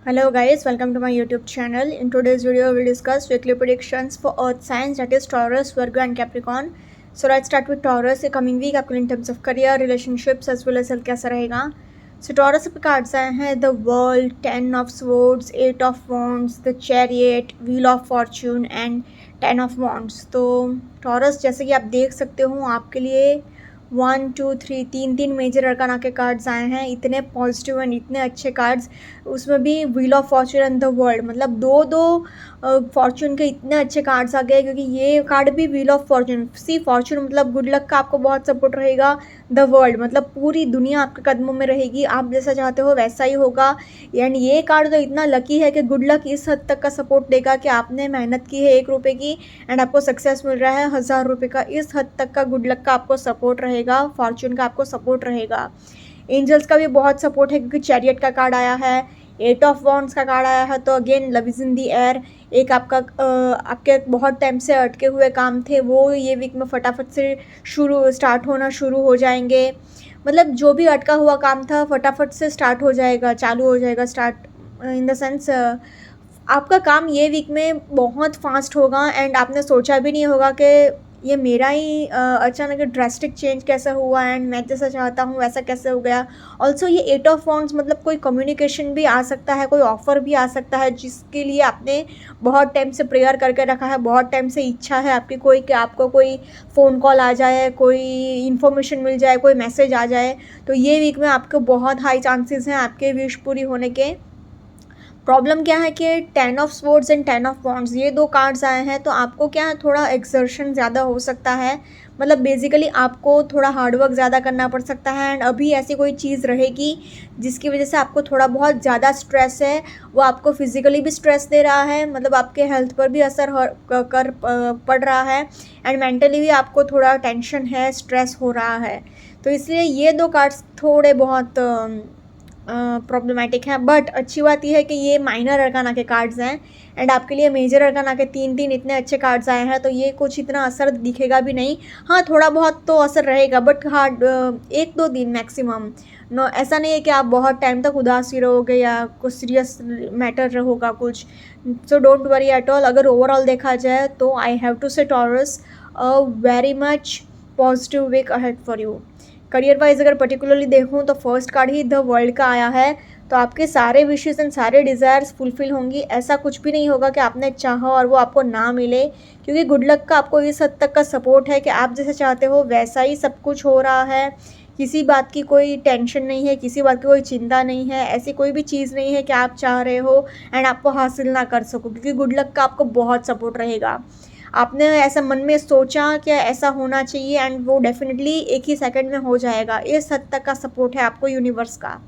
Hello guys, welcome to my YouTube channel. In today's video, we'll discuss weekly predictions for Earth signs, that is Taurus, Virgo and Capricorn. So let's start with Taurus. The coming week आपके लिए in terms of career, relationships as well as health कैसा रहेगा. So Taurus के cards आए हैं The World, Ten of Swords, Eight of Wands, The Chariot, Wheel of Fortune and Ten of Wands. तो Taurus जैसे कि आप देख सकते हो आपके लिए 1 2 3 तीन मेजर अरकाना के कार्ड्स आए हैं. इतने पॉजिटिव एंड इतने अच्छे कार्ड्स, उसमें भी wheel of Fortune and the world, मतलब दो फॉर्चून के इतने अच्छे कार्ड्स आ गए. क्योंकि ये कार्ड भी wheel of fortune, see fortune मतलब गुड लक का आपको बहुत सपोर्ट रहेगा. द वर्ल्ड मतलब पूरी दुनिया आपके कदमों में रहेगी, आप जैसा चाहते हो वैसा ही होगा. एंड ये कार्ड तो इतना लकी है कि गुड लक इस हद तक का सपोर्ट देगा कि आपने मेहनत की है 1 रुपये की एंड आपको सक्सेस मिल रहा है 1000 रुपये का. इस हद तक का गुड लक का आपको सपोर्ट रहेगा, फॉर्चून का आपको सपोर्ट रहेगा. एंजल्स का भी बहुत सपोर्ट है क्योंकि चैरियट का कार्ड आया है, 8 ऑफ वॉन्ड्स का कार्ड आया है. तो again love is in the air. एक आपका आपके बहुत टाइम से अटके हुए काम थे वो ये वीक में फटाफट से स्टार्ट होना शुरू हो जाएंगे. मतलब जो भी अटका हुआ काम था फटाफट से स्टार्ट हो जाएगा, चालू हो जाएगा. स्टार्ट इन द सेंस आपका काम ये वीक में बहुत फास्ट होगा एंड आपने सोचा भी नहीं होगा कि ये मेरा ही अचानक ड्रास्टिक चेंज कैसा हुआ एंड मैं जैसा चाहता हूँ वैसा कैसे हो गया. ऑल्सो ये 8 ऑफ वॉन्ड्स मतलब कोई कम्युनिकेशन भी आ सकता है, कोई ऑफ़र भी आ सकता है जिसके लिए आपने बहुत टाइम से प्रेयर करके रखा है, बहुत टाइम से इच्छा है आपकी कोई कि आपको कोई फ़ोन कॉल आ जाए, कोई इन्फॉर्मेशन मिल जाए, कोई मैसेज आ जाए. तो ये वीक में आपको बहुत हाई चांसेस हैं आपके विश पूरी होने के. प्रॉब्लम क्या है कि 10 of swords and 10 of wands ये दो कार्ड्स आए हैं, तो आपको क्या है थोड़ा एक्सर्शन ज़्यादा हो सकता है. मतलब बेसिकली आपको थोड़ा हार्डवर्क ज़्यादा करना पड़ सकता है. एंड अभी ऐसी कोई चीज़ रहेगी जिसकी वजह से आपको थोड़ा बहुत ज़्यादा स्ट्रेस है, वो आपको फिज़िकली भी स्ट्रेस दे रहा है, मतलब आपके हेल्थ पर भी असर पड़ रहा है. एंड मेंटली भी आपको थोड़ा टेंशन है, स्ट्रेस हो रहा है. तो इसलिए ये दो कार्ड्स थोड़े बहुत प्रॉब्लमेटिक है. बट अच्छी बात यह है कि ये माइनर अरकाना के कार्ड्स हैं एंड आपके लिए मेजर अरकाना के तीन इतने अच्छे कार्ड्स आए हैं, तो ये कुछ इतना असर दिखेगा भी नहीं. हाँ थोड़ा बहुत तो असर रहेगा बट हाँ 1-2 दिन मैक्सिमम. नो ऐसा नहीं है कि आप बहुत टाइम तक उदास ही रहोगे या कुछ सीरियस मैटर रहोगा कुछ. So don't worry at all. अगर ओवरऑल देखा जाए तो I have to say Taurus very much positive week ahead for you. Career wise अगर पर्टिकुलरली देखूँ तो फर्स्ट कार्ड ही द वर्ल्ड का आया है, तो आपके सारे विशेस एंड सारे डिज़ायर्स फुलफ़िल होंगी. ऐसा कुछ भी नहीं होगा कि आपने चाहा और वो आपको ना मिले, क्योंकि गुड लक का आपको इस हद तक का सपोर्ट है कि आप जैसे चाहते हो वैसा ही सब कुछ हो रहा है. किसी बात की कोई टेंशन नहीं है, किसी बात की कोई चिंता नहीं है. ऐसी कोई भी चीज़ नहीं है कि आप चाह रहे हो एंड आपको हासिल ना कर सको, क्योंकि गुड लक का आपको बहुत सपोर्ट रहेगा. आपने ऐसा मन में सोचा कि ऐसा होना चाहिए एंड वो डेफिनेटली एक ही सेकंड में हो जाएगा. इस हद तक का सपोर्ट है आपको यूनिवर्स का.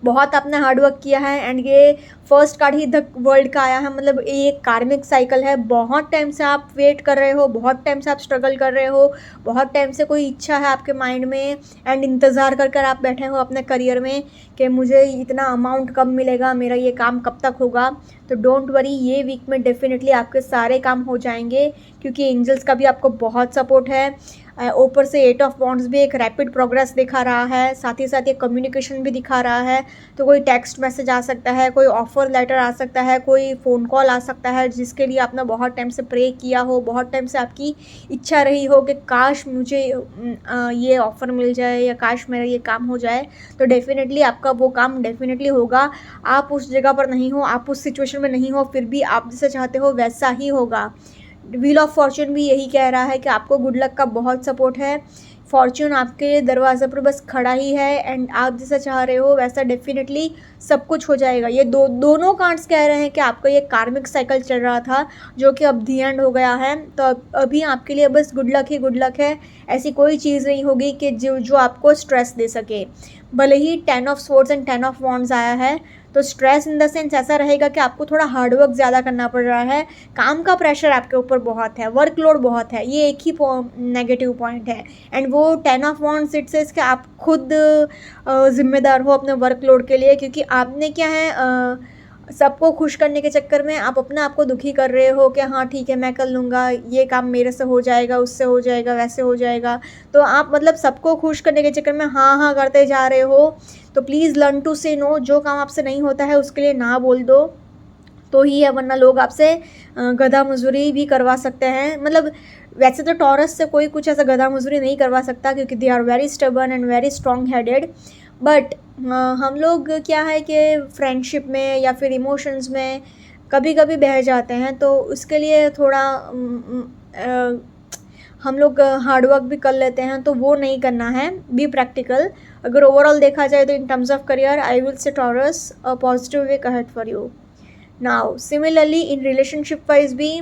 बहुत आपने हार्डवर्क किया है एंड ये फर्स्ट कार्ड ही द वर्ल्ड का आया है, मतलब ये एक कार्मिक साइकिल है. बहुत टाइम से आप वेट कर रहे हो, बहुत टाइम से आप स्ट्रगल कर रहे हो, बहुत टाइम से कोई इच्छा है आपके माइंड में एंड इंतज़ार कर कर आप बैठे हो अपने करियर में कि मुझे इतना अमाउंट कब मिलेगा, मेरा ये काम कब तक होगा. तो डोंट वरी, ये वीक में डेफिनेटली आपके सारे काम हो जाएंगे क्योंकि एंजल्स का भी आपको बहुत सपोर्ट है. ऊपर से 8 ऑफ वॉन्ड्स भी एक रैपिड प्रोग्रेस दिखा रहा है, साथ ही साथ ये कम्युनिकेशन भी दिखा रहा है. तो कोई टेक्स्ट मैसेज आ सकता है, कोई ऑफ़र लेटर आ सकता है, कोई फ़ोन कॉल आ सकता है जिसके लिए आपने बहुत टाइम से प्रे किया हो, बहुत टाइम से आपकी इच्छा रही हो कि काश मुझे ये ऑफ़र मिल जाए या काश मेरा ये काम हो जाए. तो डेफिनेटली आपका वो काम डेफिनेटली होगा. आप उस जगह पर नहीं हो, आप उस सिचुएशन में नहीं हो, फिर भी आप जैसे चाहते हो वैसा ही होगा. व्हील ऑफ फॉर्चून भी यही कह रहा है कि आपको गुड लक का बहुत सपोर्ट है. फॉर्चून आपके दरवाज़े पर बस खड़ा ही है एंड आप जैसा चाह रहे हो वैसा डेफिनेटली सब कुछ हो जाएगा. ये दोनों कार्ड्स कह रहे हैं कि आपका ये कार्मिक साइकिल चल रहा था जो कि अब दी एंड हो गया है. तो अभी आपके लिए बस गुड लक ही गुड लक है. ऐसी कोई चीज़ नहीं होगी कि जो आपको स्ट्रेस दे सके. भले ही 10 of swords and 10 of wands आया है, तो स्ट्रेस इन द सेंस ऐसा रहेगा कि आपको थोड़ा हार्डवर्क ज़्यादा करना पड़ रहा है. काम का प्रेशर आपके ऊपर बहुत है, वर्कलोड बहुत है, ये एक ही नेगेटिव पॉइंट है. एंड वो 10 ऑफ वॉन्ड्स इट सेज कि आप खुद ज़िम्मेदार हो अपने वर्कलोड के लिए, क्योंकि आपने क्या है सबको खुश करने के चक्कर में आप अपने आप को दुखी कर रहे हो कि हाँ ठीक है मैं कर लूँगा, ये काम मेरे से हो जाएगा, उससे हो जाएगा, वैसे हो जाएगा। तो आप मतलब सबको खुश करने के चक्कर में हाँ हाँ करते जा रहे हो। तो प्लीज़ लर्न टू से नो। जो काम आपसे नहीं होता है उसके लिए ना बोल दो तो ही है, वरना लोग आपसे गधा मजदूरी भी करवा सकते हैं। मतलब वैसे तो टॉरस से कोई कुछ ऐसा गधा मजदूरी नहीं करवा सकता क्योंकि they are very stubborn and very strong headed. But हम लोग क्या है कि फ्रेंडशिप में या फिर इमोशंस में कभी कभी बह जाते हैं, तो उसके लिए थोड़ा हम लोग हार्ड वर्क भी कर लेते हैं, तो वो नहीं करना है। Be practical. अगर ओवरऑल देखा जाए तो in terms of career I will say Taurus a positive way ahead for you. Now similarly in relationship wise भी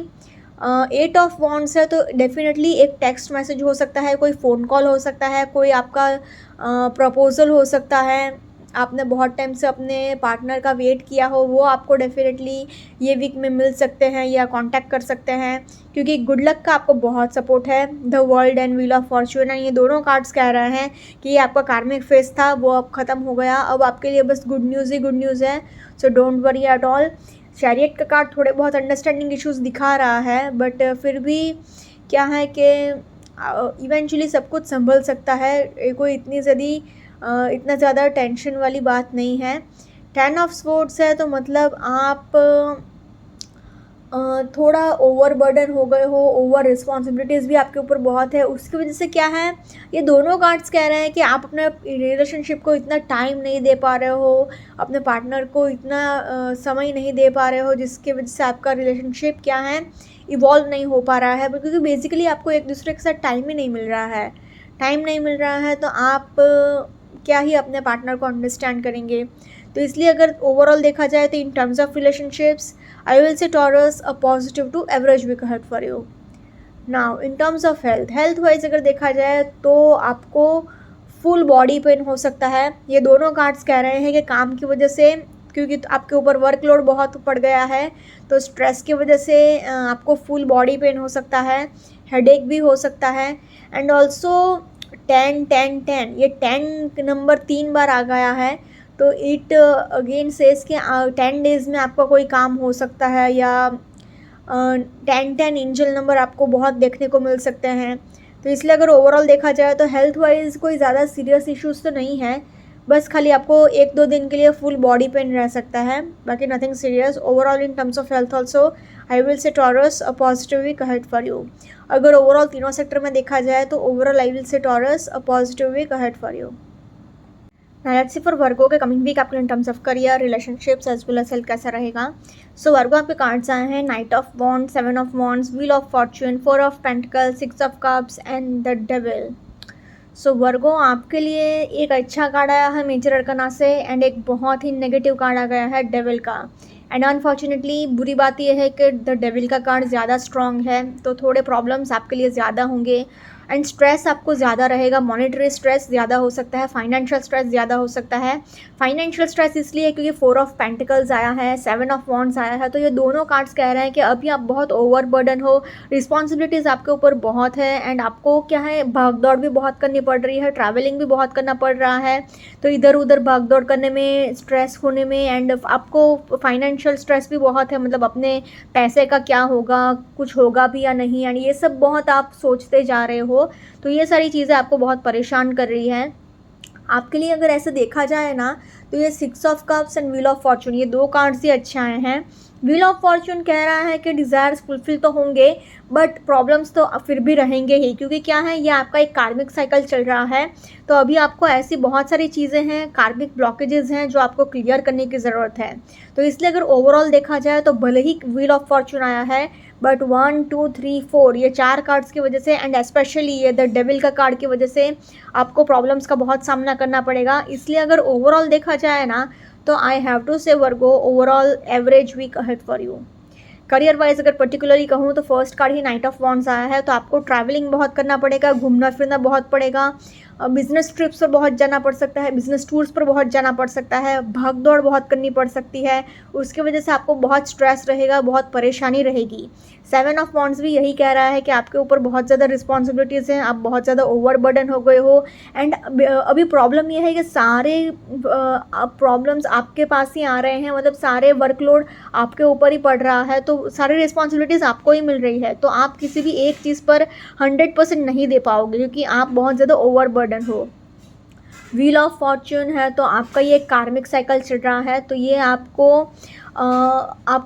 8 ऑफ वॉन्ड्स है, तो डेफिनेटली एक टेक्स्ट मैसेज हो सकता है, कोई फ़ोन कॉल हो सकता है, कोई आपका प्रपोज़ल हो सकता है। आपने बहुत टाइम से अपने पार्टनर का वेट किया हो, वो आपको डेफिनेटली ये वीक में मिल सकते हैं या कांटेक्ट कर सकते हैं, क्योंकि गुड लक का आपको बहुत सपोर्ट है। The world and wheel of Fortune and ये दोनों कार्ड्स कह रहे हैं कि ये आपका कार्मिक फेस था, वो अब ख़त्म हो गया, अब आपके लिए बस गुड न्यूज़ ही गुड न्यूज़ है। सो don't worry at all. Chariot का कार्ड थोड़े बहुत अंडरस्टैंडिंग इश्यूज दिखा रहा है, बट फिर भी क्या है कि इवेंचुअली सब कुछ संभल सकता है। कोई इतना ज़्यादा टेंशन वाली बात नहीं है। 10 ऑफ स्वॉर्ड्स है, तो मतलब आप थोड़ा ओवर बर्डन हो गए हो, ओवर रिस्पॉन्सिबिलिटीज़ भी आपके ऊपर बहुत है। उसकी वजह से क्या है, ये दोनों कार्ड्स कह रहे हैं कि आप अपने रिलेशनशिप को इतना टाइम नहीं दे पा रहे हो, अपने पार्टनर को इतना समय नहीं दे पा रहे हो, जिसकी वजह से आपका रिलेशनशिप क्या है, इवॉल्व नहीं हो पा रहा है, क्योंकि बेसिकली आपको एक दूसरे के साथ टाइम ही नहीं मिल रहा है। टाइम नहीं मिल रहा है तो आप क्या ही अपने पार्टनर को अंडरस्टैंड करेंगे। तो इसलिए अगर ओवरऑल देखा जाए तो in terms of relationships I will say Taurus a positive to average week ahead for you. Now in terms of health wise अगर देखा जाए तो आपको फुल बॉडी पेन हो सकता है। ये दोनों कार्ड्स कह रहे हैं कि काम की वजह से, क्योंकि आपके ऊपर वर्कलोड बहुत पड़ गया है, तो स्ट्रेस की वजह से आपको फुल बॉडी पेन हो सकता है, हेडेक भी हो सकता है। एंड ऑल्सो 10-10-10 ये 10 नंबर 3 बार आ गया है, तो इट अगेन सेज कि 10 डेज़ में आपका कोई काम हो सकता है, या 10-10 एंजल नंबर आपको बहुत देखने को मिल सकते हैं। तो इसलिए अगर ओवरऑल देखा जाए तो हेल्थ वाइज कोई ज़्यादा सीरियस इश्यूज़ तो नहीं है, बस खाली आपको 1-2 दिन के लिए फुल बॉडी पेन रह सकता है, बाकी nothing serious. Overall in terms of health also I will say Taurus a positive week ahead for you. अगर ओवरऑल तीनों सेक्टर में देखा जाए तो overall I will say Taurus a positive week ahead for you. Let's see for Virgo के coming week आपके in terms of career, relationships as well as health कैसा रहेगा। सो वर्गो आपके कार्ड्स आए हैं knight of wands, 7 of wands, wheel of fortune, 4 of pentacle, 6 of cups and the devil. So Virgo आपके लिए एक अच्छा कार्ड आया है मेजर अरकाना से, एंड एक बहुत ही नेगेटिव कार्ड आ गया है डेविल का। एंड अनफॉर्चुनेटली बुरी बात यह है कि द डेविल का कार्ड ज़्यादा स्ट्रॉन्ग है, तो थोड़े प्रॉब्लम्स आपके लिए ज़्यादा होंगे, एंड स्ट्रेस आपको ज़्यादा रहेगा। मॉनेटरी स्ट्रेस ज़्यादा हो सकता है, फाइनेंशियल स्ट्रेस ज़्यादा हो सकता है। फाइनेंशियल स्ट्रेस इसलिए क्योंकि 4 ऑफ पेंटिकल्स आया है, 7 ऑफ वॉन्ड्स आया है, तो ये दोनों कार्ड्स कह रहे हैं कि अभी आप बहुत ओवर बर्डन हो, रिस्पॉन्सिबिलिटीज़ आपके ऊपर बहुत है, एंड आपको क्या है भाग दौड़ भी बहुत करनी पड़ रही है, ट्रैवलिंग भी बहुत करना पड़ रहा है। तो इधर उधर भाग दौड़ करने में, स्ट्रेस होने में, एंड आपको फाइनेंशियल स्ट्रेस भी बहुत है, मतलब अपने पैसे का क्या होगा, कुछ होगा भी या नहीं, एंड ये सब बहुत आप सोचते जा रहे हो। तो ये सारी चीज़ें आपको बहुत परेशान कर रही हैं। आपके लिए अगर ऐसे देखा जाए ना, तो ये 6 of cups and wheel of Fortune, ये 2 कार्ड्स ही अच्छे आए हैं। व्हील ऑफ फॉर्चून कह रहा है कि डिज़ायर्स फुलफिल तो होंगे, बट प्रॉब्लम्स तो फिर भी रहेंगे ही, क्योंकि क्या है, ये आपका एक कार्मिक साइकिल चल रहा है। तो अभी आपको ऐसी बहुत सारी चीज़ें हैं, कार्मिक ब्लॉकेजेस हैं जो आपको क्लियर करने की ज़रूरत है। तो इसलिए अगर ओवरऑल देखा जाए तो भले ही व्हील ऑफ फॉर्चून आया है, बट 1 2 3 4 ये 4 कार्ड्स की वजह से, एंड स्पेशली ये द डेविल का कार्ड की वजह से आपको प्रॉब्लम्स का बहुत सामना करना पड़ेगा। इसलिए अगर ओवरऑल देखा जाए ना, तो I have to say Virgo overall average week ahead for you. Career wise अगर पर्टिकुलरली कहूँ तो फर्स्ट कार्ड ही नाइट ऑफ वॉन्ड्स आया है, तो आपको ट्रैवलिंग बहुत करना पड़ेगा, घूमना फिरना बहुत पड़ेगा, बिज़नेस ट्रिप्स पर बहुत जाना पड़ सकता है, बिज़नेस टूर्स पर बहुत जाना पड़ सकता है, भाग दौड़ बहुत करनी पड़ सकती है, उसकी वजह से आपको बहुत स्ट्रेस रहेगा, बहुत परेशानी रहेगी। 7 ऑफ वांड्स भी यही कह रहा है कि आपके ऊपर बहुत ज़्यादा रिस्पॉन्सिबिलिटीज़ हैं, आप बहुत ज़्यादा ओवरबर्डन हो गए हो। एंड अभी प्रॉब्लम ये है कि सारे प्रॉब्लम्स आपके पास ही आ रहे हैं, मतलब सारे वर्कलोड आपके ऊपर ही पड़ रहा है, तो सारी रिस्पॉन्सिबिलिटीज़ आपको ही मिल रही है, तो आप किसी भी एक चीज़ पर 100% नहीं दे पाओगे क्योंकि आप बहुत ज़्यादा ओवरबर्डन हो। व्हील ऑफ फॉर्च्यून है, तो आपका ये कार्मिक साइकिल चल रहा है, तो ये आपको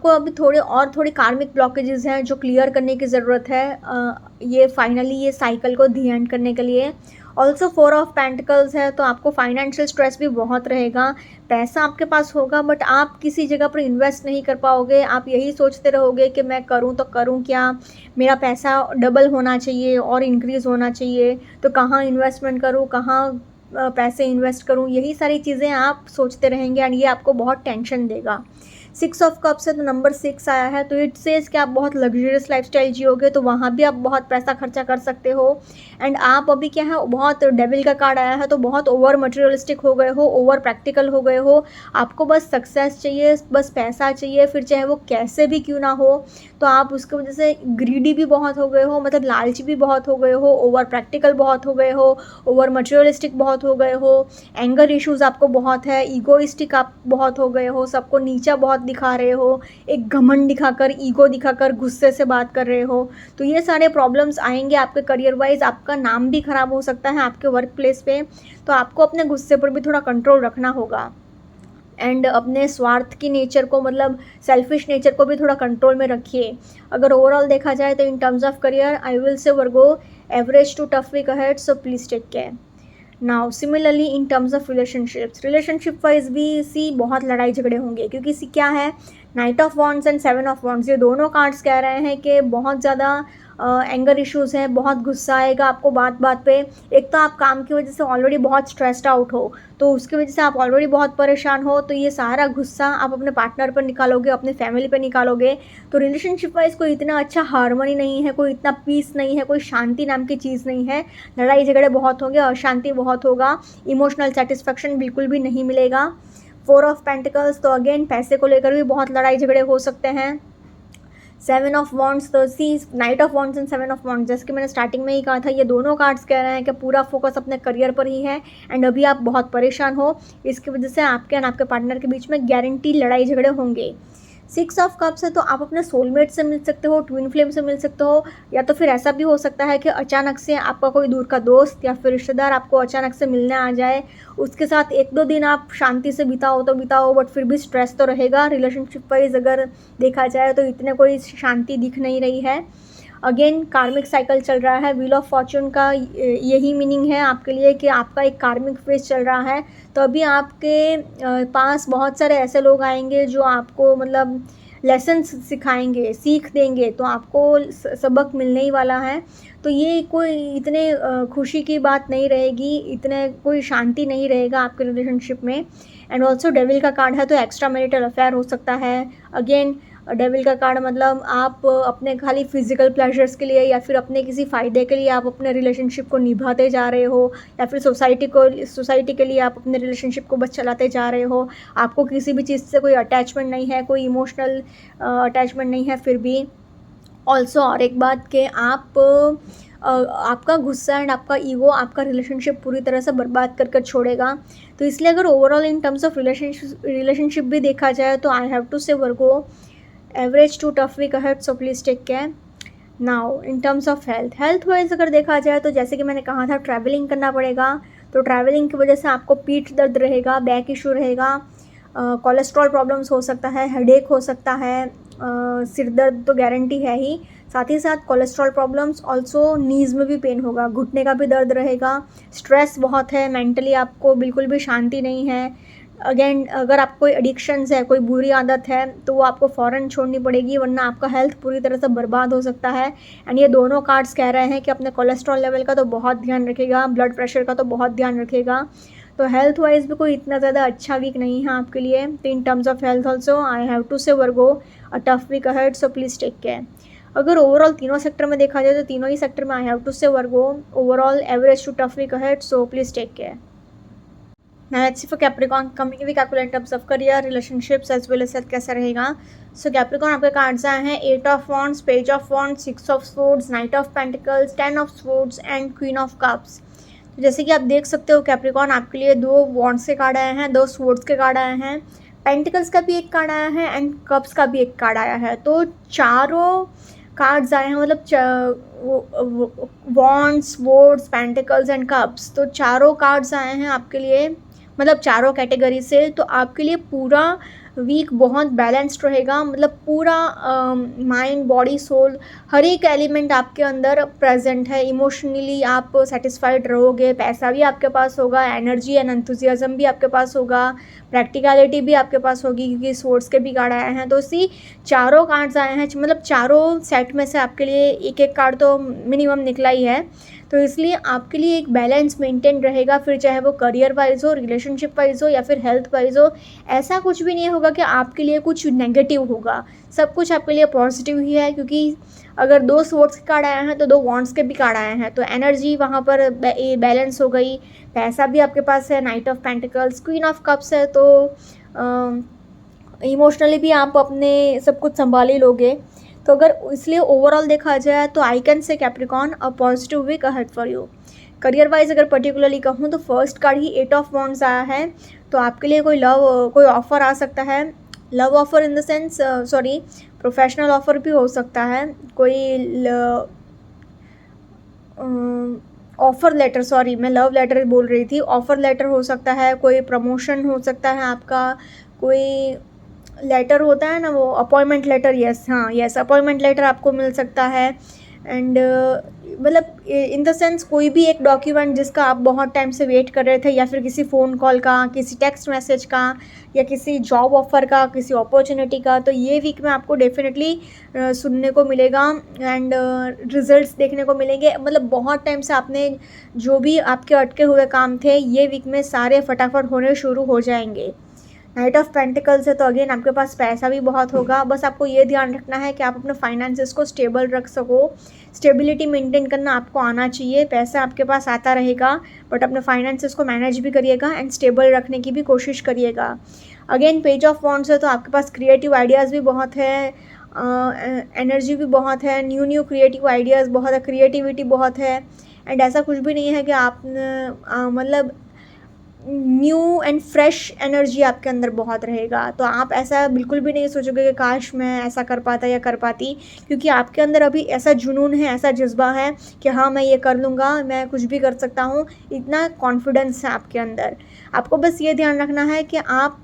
अभी थोड़ी कार्मिक ब्लॉकेजेस हैं जो क्लियर करने की ज़रूरत है, ये फाइनली ये साइकिल को दी एंड करने के लिए। ऑल्सो 4 ऑफ पेंटिकल्स है, तो आपको फाइनेंशियल स्ट्रेस भी बहुत रहेगा। पैसा आपके पास होगा बट आप किसी जगह पर इन्वेस्ट नहीं कर पाओगे, आप यही सोचते रहोगे कि मैं करूं तो करूं क्या, मेरा पैसा डबल होना चाहिए और इंक्रीज़ होना चाहिए, तो कहाँ इन्वेस्टमेंट करूं, कहाँ पैसे इन्वेस्ट करूं, यही सारी चीज़ें आप सोचते रहेंगे एंड ये आपको बहुत टेंशन देगा। 6 ऑफ कप्स है, तो नंबर 6 आया है, तो इट सेज कि आप बहुत लग्जरियस लाइफस्टाइल जियोगे, तो वहाँ भी आप बहुत पैसा खर्चा कर सकते हो। एंड आप अभी क्या है, बहुत डेविल का कार्ड आया है, तो बहुत ओवर मटेरियलिस्टिक हो गए हो, ओवर प्रैक्टिकल हो गए हो, आपको बस सक्सेस चाहिए, बस पैसा चाहिए, फिर चाहे वो कैसे भी क्यों ना हो, तो आप उसकी वजह से ग्रीडी भी बहुत हो गए हो, मतलब लालची भी बहुत हो गए हो, ओवर प्रैक्टिकल बहुत हो गए हो, ओवर मटेरियलिस्टिक बहुत हो गए हो, एंगर इश्यूज़ आपको बहुत है, ईगोइस्टिक आप बहुत हो गए हो, सबको नीचा बहुत दिखा रहे हो, एक घमंड दिखाकर, ईगो दिखाकर, गुस्से से बात कर रहे हो, तो ये सारे प्रॉब्लम्स आएंगे आपके करियर वाइज। आपका नाम भी ख़राब हो सकता है आपके वर्क प्लेस पे, तो आपको अपने गुस्से पर भी थोड़ा कंट्रोल रखना होगा। एंड अपने स्वार्थ की नेचर को, मतलब सेल्फिश नेचर को भी थोड़ा कंट्रोल में रखिए। अगर ओवरऑल देखा जाए तो in terms of career I will say Virgo average to tough week ahead, so please take care. Now similarly in terms of relationship wise भी बहुत लड़ाई झगड़े होंगे, क्योंकि क्या है, knight of wands and 7 of wands, ये दोनों कार्ड्स कह रहे हैं कि बहुत ज़्यादा एंगर इश्यूज़ हैं, बहुत गुस्सा आएगा आपको बात बात पे। एक तो आप काम की वजह से ऑलरेडी बहुत स्ट्रेस्ड आउट हो, तो उसकी वजह से आप ऑलरेडी बहुत परेशान हो, तो ये सारा गुस्सा आप अपने पार्टनर पर निकालोगे, अपने फैमिली पर निकालोगे, तो रिलेशनशिप वाइज कोई इतना अच्छा हार्मनी नहीं है, कोई इतना पीस नहीं है, कोई शांति नाम की चीज़ नहीं है। लड़ाई झगड़े बहुत होंगे, अशांति बहुत होगा, इमोशनल सेटिस्फेक्शन बिल्कुल भी नहीं मिलेगा। 4 ऑफ पेंटिकल्स, तो अगेन पैसे को लेकर भी बहुत लड़ाई झगड़े हो सकते हैं। 7 ऑफ वॉन्ड्स, तो night of wands and 7 of wands, जैसे कि मैंने स्टार्टिंग में ही कहा था, ये दोनों कार्ड्स कह रहे हैं कि पूरा फोकस अपने करियर पर ही है एंड अभी आप बहुत परेशान हो, इसकी वजह से आपके एंड आपके पार्टनर के बीच में गारंटी लड़ाई झगड़े होंगे। 6 ऑफ कप्स है, तो आप अपने सोलमेट से मिल सकते हो, ट्विन फ्लेम से मिल सकते हो, या तो फिर ऐसा भी हो सकता है कि अचानक से आपका कोई दूर का दोस्त या फिर रिश्तेदार आपको अचानक से मिलने आ जाए, उसके साथ 1-2 दिन आप शांति से बिताओ तो बिताओ, बट फिर भी स्ट्रेस तो रहेगा। रिलेशनशिप वाइज अगर देखा जाए तो इतने कोई शांति दिख नहीं रही है। अगेन कार्मिक साइकिल चल रहा है, व्हील ऑफ फॉर्च्यून का यही मीनिंग है आपके लिए कि आपका एक कार्मिक फेज चल रहा है, तो अभी आपके पास बहुत सारे ऐसे लोग आएंगे जो आपको मतलब लेसन्स सिखाएंगे, सीख देंगे, तो आपको सबक मिलने ही वाला है। तो ये कोई इतने खुशी की बात नहीं रहेगी, इतने कोई शांति नहीं रहेगा आपके रिलेशनशिप में। एंड ऑल्सो डेविल का कार्ड है, तो एक्स्ट्रा मैरिटल अफेयर हो सकता है। अगेन डेविल का कार्ड मतलब आप अपने खाली फिजिकल प्लेजर्स के लिए या फिर अपने किसी फ़ायदे के लिए आप अपने रिलेशनशिप को निभाते जा रहे हो, या फिर सोसाइटी के लिए आप अपने रिलेशनशिप को बस चलाते जा रहे हो, आपको किसी भी चीज़ से कोई अटैचमेंट नहीं है, कोई इमोशनल अटैचमेंट नहीं है। फिर भी ऑल्सो और एक बात कि आपका गुस्सा एंड आपका ईगो आपका रिलेशनशिप पूरी तरह से बर्बाद कर छोड़ेगा। तो इसलिए अगर overall in terms of relationship भी देखा जाए तो I have to say Virgo average to tough week ahead, so please take care. Now in terms of health wise अगर देखा जाए तो जैसे कि मैंने कहा था ट्रैवलिंग करना पड़ेगा, तो ट्रैवलिंग की वजह से आपको पीठ दर्द रहेगा, बैक इशू रहेगा, कोलेस्ट्रॉल प्रॉब्लम्स हो सकता है, हेडेक हो सकता है, सिर दर्द तो गारंटी है ही, साथ ही साथ कोलेस्ट्रॉल प्रॉब्लम्स, ऑल्सो नीज़ में भी पेन होगा, घुटने का भी दर्द रहेगा, स्ट्रेस बहुत है, मेंटली आपको बिल्कुल भी शांति नहीं है। अगेन अगर आपको कोई एडिक्शंस है, कोई बुरी आदत है, तो वो आपको फ़ौरन छोड़नी पड़ेगी, वरना आपका हेल्थ पूरी तरह से बर्बाद हो सकता है। एंड ये दोनों कार्ड्स कह रहे हैं कि अपने कोलेस्ट्रॉल लेवल का तो बहुत ध्यान रखेगा, ब्लड प्रेशर का तो बहुत ध्यान रखेगा। तो हेल्थ वाइज भी कोई इतना ज़्यादा अच्छा वीक नहीं है आपके लिए। तो in terms of health also I have to say Virgo a tough week ahead, so please take care. अगर ओवरऑल तीनों सेक्टर में देखा जाए तो तीनों ही सेक्टर में आई have to say Virgo overall average to tough week ahead, so please take care. Now let's see for Capricorn coming week आपको in terms of career, relationships as well as health कैसा रहेगा. So Capricorn आपके cards आए हैं 8 of Wands, Page of Wands, 6 of Swords, Knight of Pentacles, 10 of Swords and Queen of Cups. तो जैसे कि आप देख सकते हो Capricorn आपके लिए 2 Wands के कार्ड आए हैं, 2 Swords के कार्ड आए हैं, Pentacles का भी एक कार्ड आया है एंड Cups का भी एक कार्ड आया है. तो चारों कार्ड्स आए हैं, मतलब wands, wards, pentacles and cups. तो चारों कार्ड्स आए हैं आपके लिए, मतलब चारों कैटेगरी से. तो आपके लिए पूरा वीक बहुत बैलेंस्ड रहेगा, मतलब पूरा माइंड, बॉडी, सोल, हर एक एलिमेंट आपके अंदर प्रेजेंट है. इमोशनली आप सेटिस्फाइड रहोगे, पैसा भी आपके पास होगा, एनर्जी एंड एंथुजियाज्म भी आपके पास होगा, प्रैक्टिकलिटी भी आपके पास होगी क्योंकि सोर्स के भी कार्ड आए हैं. तो इसी चारों कार्ड्स आए हैं, मतलब चारों सेट में से आपके लिए एक एक कार्ड तो मिनिमम निकला ही है. तो इसलिए आपके लिए एक बैलेंस मेंटेन रहेगा, फिर चाहे वो करियर वाइज हो, रिलेशनशिप वाइज हो या फिर हेल्थ वाइज हो. ऐसा कुछ भी नहीं होगा कि आपके लिए कुछ नेगेटिव होगा, सब कुछ आपके लिए पॉजिटिव ही है. क्योंकि अगर 2 स्वॉर्ड्स के कार्ड आए हैं तो 2 वॉन्ड्स के भी कार्ड आए हैं, तो एनर्जी वहाँ पर बैलेंस हो गई. पैसा भी आपके पास है, knight of pentacles, queen of cups है. तो इमोशनली भी आप अपने सब कुछ संभाल ही लोगे. तो अगर इसलिए ओवरऑल देखा जाए तो I can say Capricorn a positive week ahead for you. Career wise अगर पर्टिकुलरली कहूँ तो फर्स्ट कार्ड ही 8 ऑफ वॉन्ड्स आया है. तो आपके लिए कोई ऑफ़र आ सकता है, love offer in the sense professional offer भी हो सकता है. कोई ऑफ़र लेटर, मैं लव लेटर बोल रही थी, ऑफ़र लेटर हो सकता है, कोई प्रमोशन हो सकता है आपका, कोई लेटर होता है ना वो appointment letter, yes appointment letter आपको मिल सकता है. एंड मतलब इन द सेंस कोई भी एक डॉक्यूमेंट जिसका आप बहुत टाइम से वेट कर रहे थे, या फिर किसी फ़ोन कॉल का, किसी टेक्स्ट मैसेज का, या किसी जॉब ऑफ़र का, किसी अपॉर्चुनिटी का. तो ये वीक में आपको डेफिनेटली सुनने को मिलेगा एंड रिजल्ट्स देखने को मिलेंगे. मतलब बहुत टाइम से आपने जो भी आपके अटके हुए काम थे, ये वीक में सारे फटाफट होने शुरू हो जाएंगे. नाइट ऑफ पेंटिकल्स है तो अगेन आपके पास पैसा भी बहुत होगा. बस आपको ये ध्यान रखना है कि आप अपने फाइनेंसेस को स्टेबल रख सको. स्टेबिलिटी मेंटेन करना आपको आना चाहिए. पैसा आपके पास आता रहेगा बट अपने फाइनेंसेस को मैनेज भी करिएगा एंड स्टेबल रखने की भी कोशिश करिएगा. अगेन पेज ऑफ वॉन्ड्स है तो आपके पास क्रिएटिव आइडियाज़ भी बहुत है, एनर्जी भी बहुत है, न्यू क्रिएटिव आइडियाज़ बहुत है, क्रिएटिविटी बहुत है. एंड ऐसा कुछ भी नहीं है कि आप मतलब न्यू एंड फ्रेश एनर्जी आपके अंदर बहुत रहेगा. तो आप ऐसा बिल्कुल भी नहीं सोचोगे कि काश मैं ऐसा कर पाता या कर पाती, क्योंकि आपके अंदर अभी ऐसा जुनून है, ऐसा जज्बा है कि हाँ मैं ये कर लूँगा, मैं कुछ भी कर सकता हूँ. इतना कॉन्फिडेंस है आपके अंदर. आपको बस ये ध्यान रखना है कि आप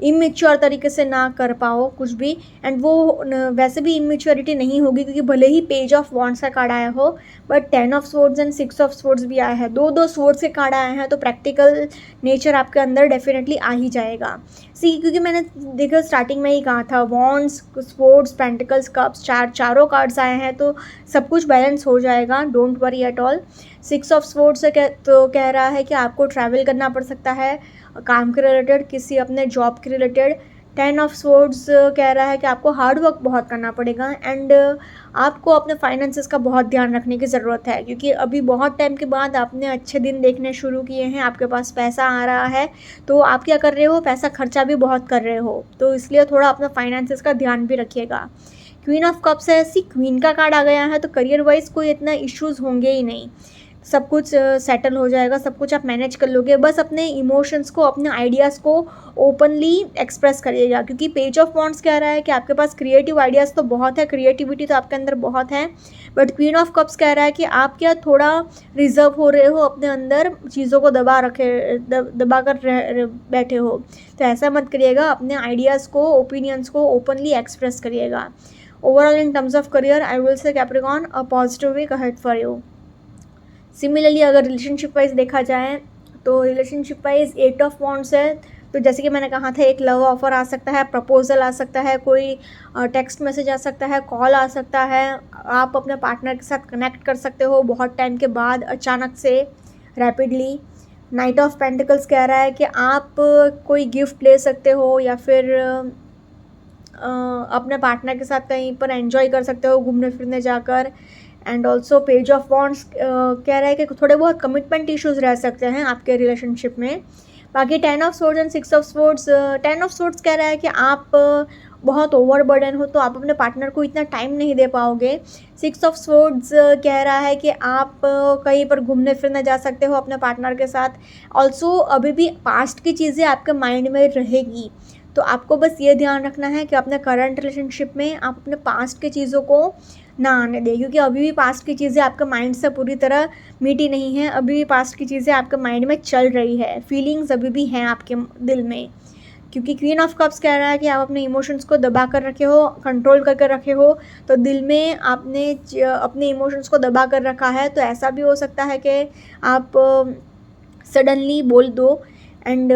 इमेच्योर तरीके से ना कर पाओ कुछ भी. एंड वो वैसे भी इमेच्योरिटी नहीं होगी क्योंकि भले ही पेज ऑफ वॉन्ड्स का कार्ड आया हो but 10 of swords and 6 of swords भी आया है. 2 स्वॉर्ड्स के कार्ड आए हैं तो प्रैक्टिकल नेचर आपके अंदर डेफिनेटली आ ही जाएगा. क्योंकि मैंने देखो स्टार्टिंग में ही कहा था वॉन्ड्स, स्वॉर्ड्स, पेंटिकल्स, कप्स, चारों कार्ड्स आए हैं तो सब कुछ बैलेंस हो जाएगा. Don't worry at all. 6 of swords तो कह रहा है कि आपको ट्रैवल करना पड़ सकता है काम के रिलेटेड, किसी अपने जॉब के रिलेटेड. 10 ऑफ स्वॉर्ड्स कह रहा है कि आपको हार्ड वर्क बहुत करना पड़ेगा एंड आपको अपने फाइनेंसेस का बहुत ध्यान रखने की ज़रूरत है. क्योंकि अभी बहुत टाइम के बाद आपने अच्छे दिन देखने शुरू किए हैं, आपके पास पैसा आ रहा है, तो आप क्या कर रहे हो, पैसा खर्चा भी बहुत कर रहे हो. तो इसलिए थोड़ा अपना फाइनेंसेस का ध्यान भी रखिएगा. क्वीन ऑफ कप्स है, क्वीन का कार्ड आ गया है तो करियर वाइज कोई इतना इश्यूज़ होंगे ही नहीं. सब कुछ सेटल हो जाएगा, सब कुछ आप मैनेज कर लोगे. बस अपने इमोशंस को, अपने आइडियाज़ को ओपनली एक्सप्रेस करिएगा. क्योंकि पेज ऑफ वॉन्ड्स कह रहा है कि आपके पास क्रिएटिव आइडियाज़ तो बहुत है, क्रिएटिविटी तो आपके अंदर बहुत है, बट क्वीन ऑफ कप्स कह रहा है कि आप क्या थोड़ा रिजर्व हो रहे हो अपने अंदर, चीज़ों को दबा कर बैठे हो. तो ऐसा मत करिएगा. अपने आइडियाज़ को, ओपिनियंस को ओपनली एक्सप्रेस करिएगा. Overall in terms of career I will say Capricorn a positive week ahead for you. Similarly अगर रिलेशनशिप वाइज देखा जाए तो रिलेशनशिप वाइज 8 ऑफ वॉन्ड्स है. तो जैसे कि मैंने कहा था, एक लव ऑफ़र आ सकता है, प्रपोजल आ सकता है, कोई टेक्स्ट मैसेज आ सकता है, कॉल आ सकता है. आप अपने पार्टनर के साथ कनेक्ट कर सकते हो बहुत टाइम के बाद, अचानक से, रैपिडली. नाइट ऑफ पेंटिकल्स कह रहा है कि आप कोई गिफ्ट ले सकते हो या फिर अपने पार्टनर के साथ कहीं पर एंजॉय कर सकते हो घूमने फिरने जाकर। And also page of wands कह रहा है कि थोड़े बहुत कमिटमेंट इश्यूज रह सकते हैं आपके रिलेशनशिप में। बाकी 10 of swords and 6 of swords, 10 of swords कह रहा है कि आप बहुत ओवरबर्डन हो तो आप अपने पार्टनर को इतना टाइम नहीं दे पाओगे। 6 ऑफ सोर्ड्स कह रहा है कि आप कहीं पर घूमने फिरने जा सकते हो अपने पार्टनर के साथ। ऑल्सो अभी भी पास्ट की चीज़ें आपके माइंड में रहेगी, तो आपको बस ये ध्यान रखना है कि अपने करंट रिलेशनशिप में आप अपने पास्ट की चीज़ों को ना आने दें, क्योंकि अभी भी पास्ट की चीज़ें आपके माइंड से पूरी तरह मिटी नहीं हैं। अभी भी पास्ट की चीज़ें आपके माइंड में चल रही है, फीलिंग्स अभी भी हैं आपके दिल में। क्योंकि क्वीन ऑफ कप्स कह रहा है कि आप अपने इमोशंस को दबा कर रखे हो, कंट्रोल करके रखे हो, तो दिल में आपने अपने इमोशंस को दबा कर रखा है। तो ऐसा भी हो सकता है कि आप सडनली बोल दो। एंड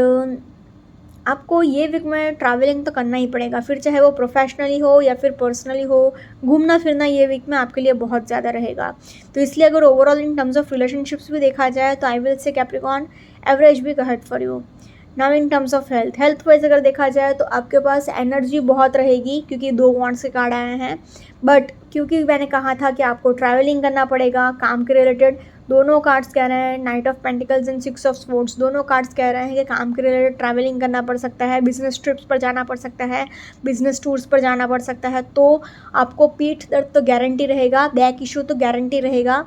आपको ये वीक में ट्रैवलिंग तो करना ही पड़ेगा, फिर चाहे वो प्रोफेशनली हो या फिर पर्सनली हो। घूमना फिरना ये वीक में आपके लिए बहुत ज़्यादा रहेगा। तो इसलिए अगर overall in terms of relationships भी देखा जाए तो I will say Capricorn average week ahead for you. Now in terms of health wise अगर देखा जाए तो आपके पास एनर्जी बहुत रहेगी, क्योंकि 2 वॉन्ड्स के कार्ड आए हैं। बट क्योंकि मैंने कहा था कि आपको ट्रैवलिंग करना पड़ेगा काम के रिलेटेड, दोनों कार्ड्स कह रहे हैं, knight of pentacles and 6 of swords, दोनों कार्ड्स कह रहे हैं कि काम के रिलेटेड ट्रैवलिंग करना पड़ सकता है, बिजनेस ट्रिप्स पर जाना पड़ सकता है, बिजनेस टूर्स पर जाना पड़ सकता है। तो आपको पीठ दर्द तो गारंटी रहेगा, बैक इशू तो गारंटी रहेगा,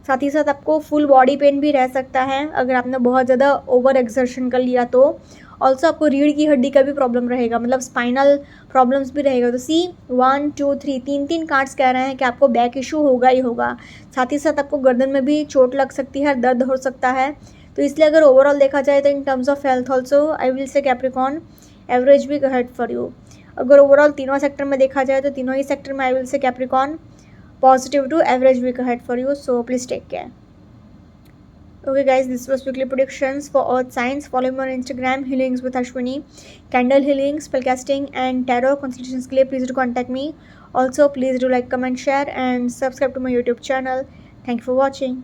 साथ ही साथ आपको फुल बॉडी पेन भी रह सकता है अगर आपने बहुत ज़्यादा ओवर एक्सर्शन कर लिया तो। ऑल्सो आपको रीढ़ की हड्डी का भी प्रॉब्लम रहेगा, मतलब स्पाइनल प्रॉब्लम्स भी रहेगा। तो सी 1 2 3 तीन कार्ड्स कह रहे हैं कि आपको बैक इशू होगा ही होगा, साथ ही साथ आपको गर्दन में भी चोट लग सकती है, दर्द हो सकता है। तो इसलिए अगर ओवरऑल देखा जाए तो in terms of health also I will say Capricorn average week ahead for you. अगर ओवरऑल तीनों सेक्टर में देखा जाए तो तीनों ही सेक्टर में I will say Capricorn positive to average week ahead for you, so please take care. Okay guys, this was weekly predictions for earth signs. Follow me on Instagram, healings with Ashwini, candle healing, spellcasting and tarot consultations के लिए please do contact me. Also please do like, comment, share and subscribe to my YouTube channel. Thank you for watching.